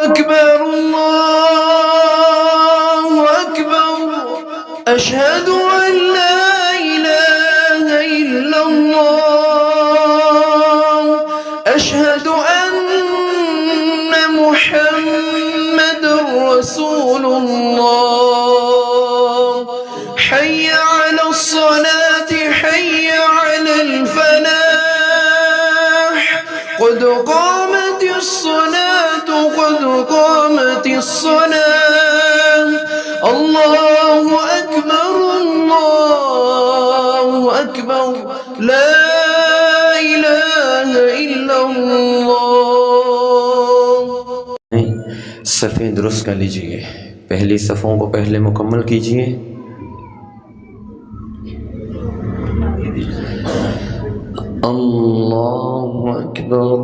أكبر الله أكبر أشهد أن لا إله إلا الله أشهد أن محمد رسول الله حي على الصلاة حي على الفلاح قد قامت الصلاة قد قامت الصلاة الله أكبر الله أكبر لا إله إلا الله। सफ़ें दुरुस्त कर लीजिए। पहली सफ़ों को पहले मुकम्मल कीजिए। अल्लाहु अकबर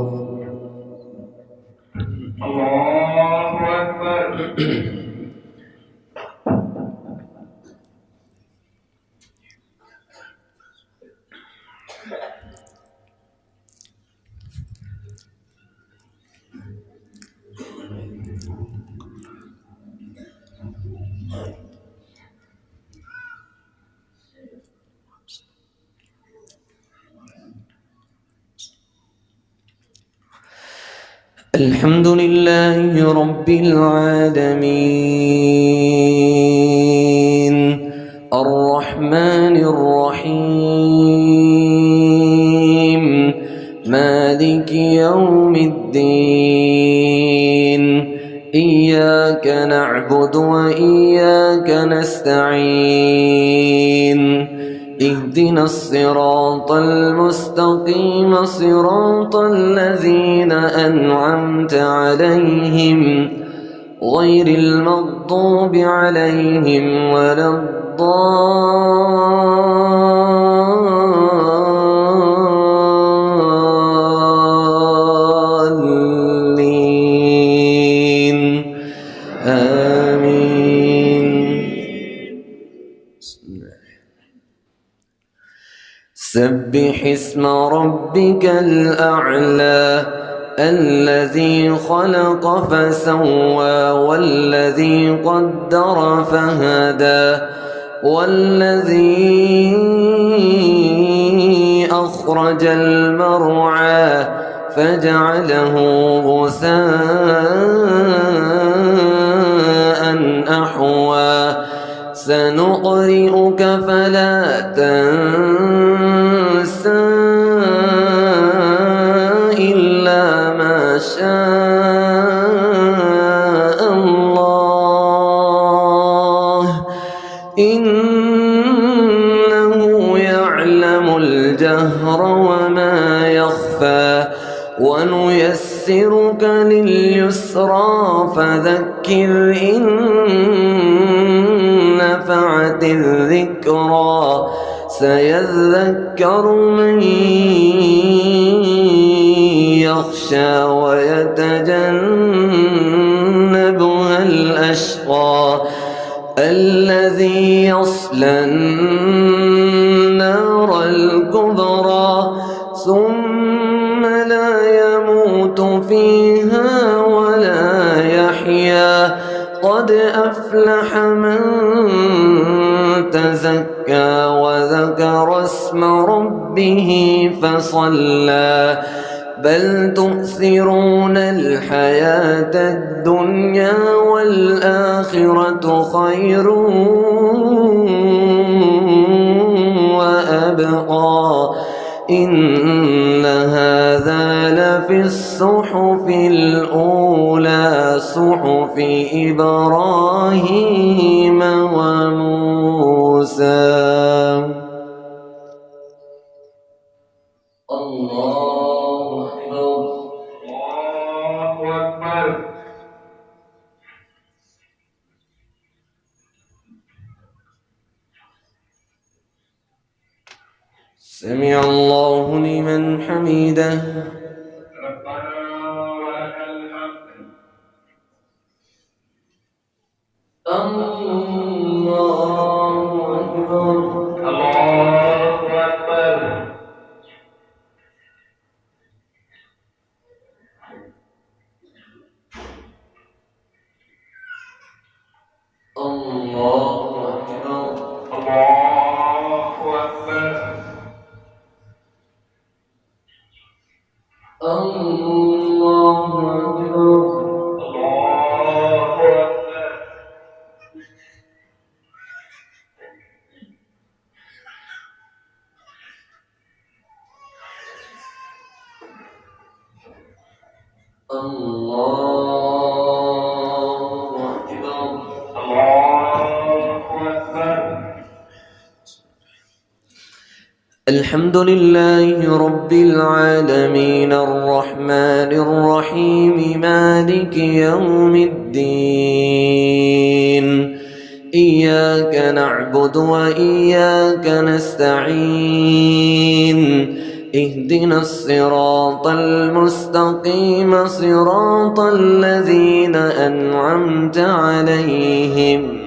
अल्लाहु अकबर। الحمد لله رب العالمين الرحمن الرحيم مالك يوم الدين إياك نعبد وإياك نستعين اهدنا الصراط المستقيم صراط الذين أنعمت عليهم غير المغضوب عليهم ولا الضالين آمين. سبح اسم ربك الأعلى الذي خلق فسوى والذي قدر فهدى والذي أخرج المرعى فجعله غثاء أحوى سنقرئك فلا تنسى إلا ما شاء الله إنه يعلم الجهر وما يخفى ونيسرك لليسرى فذكر إن نفعت الذكرى سيذكر من يخشى ويتجنبها الأشقى الذي يصلى النار الكبرى ثم لا يموت فيها ولا يحيا قد أفلح من تزكى وذكر اسم ربه فصلى بل تؤثرون الحياة الدنيا والآخرة خير وأبقى إن هذا لفي الصحف الأولى صحف إبراهيم وموسى. الله أكبر. الله أكبر. سمع الله لمن حمده. ربنا ولك الحمد. الله أكبر. الله أكبر. الحمد لله رب العالمين الرحمن الرحيم مالك يوم الدين إياك نعبد وإياك نستعين اهدنا الصراط المستقيم صراط الذين أنعمت عليهم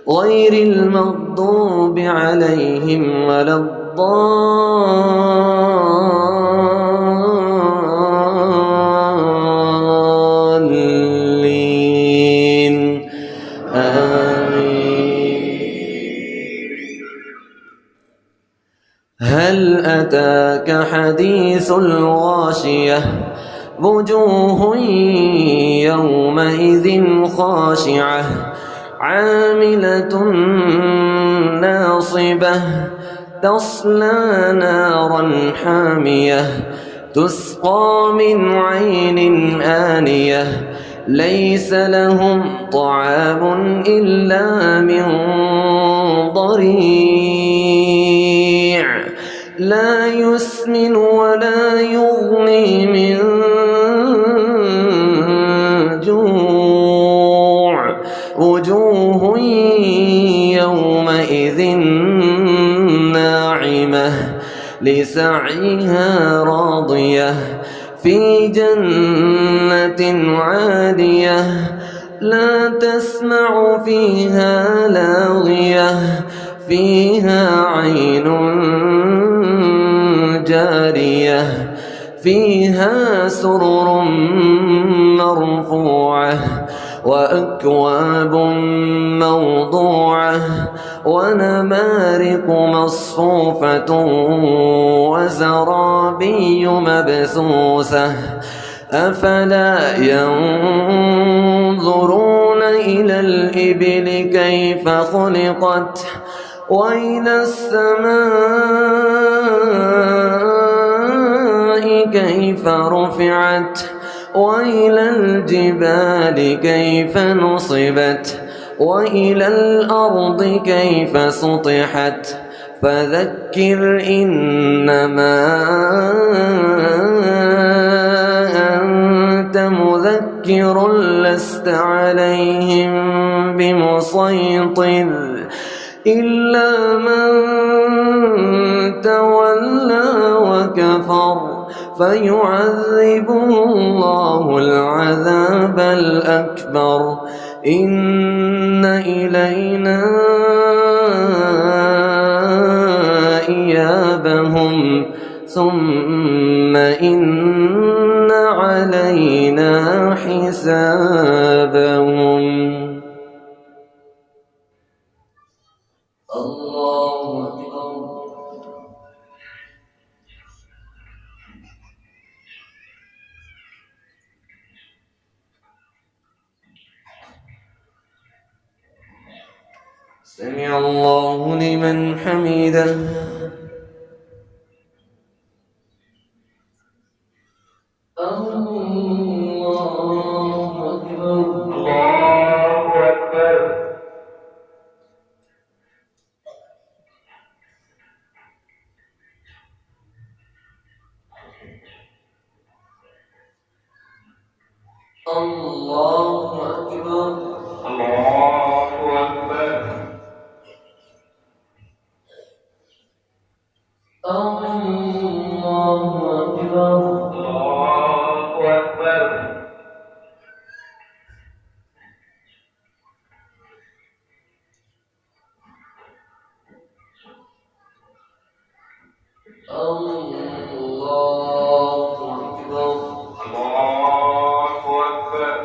غير المغضوب عليهم ولا الضالين آمين. هل أتاك حديث الغاشية وجوه يومئذ خاشعة عاملة ناصبة تصلى نارا حامية تسقى من عين آنية ليس لهم طعام إلا من ضريع لا يسمن ولا يغني من جوع وجوه يومئذ ناعمة لسعيها راضية في جنة عالية لا تسمع فيها لاغية فيها عين جارية فيها سرر مرفوعة وأكواب موضوعة ونمارق مصفوفة وزرابي مبثوثة أفلا ينظرون إلى الإبل كيف خلقت وإلى السماء كيف رفعت وإلى الجبال كيف نصبت وإلى الأرض كيف سطحت فذكر إنما أنت مذكر لست عليهم بمسيطر إلا من تولى وكفر فيعذبه الله العذاب الأكبر إن إلينا إيابهم ثم إن علينا حسابهم. الله أكبر. سمع الله لمن حمده. الله أكبر. الله أكبر. الله أكبر. الله أكبر. الله أكبر. الله أكبر. الله أكبر. الله أكبر.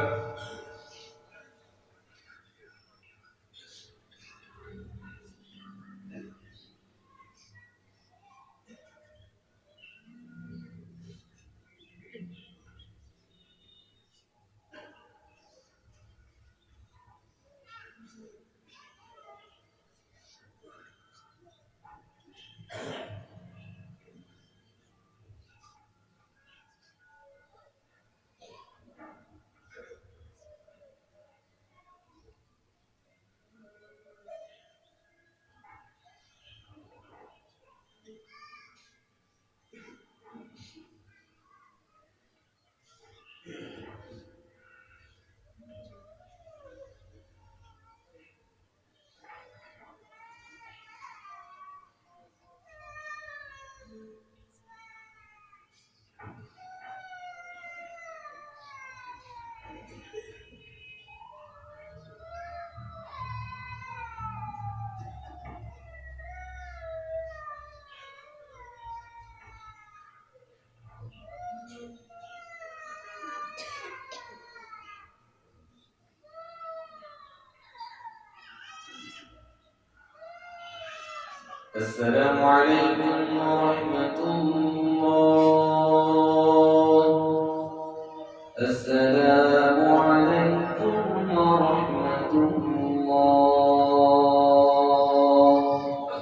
السلام عليكم ورحمة الله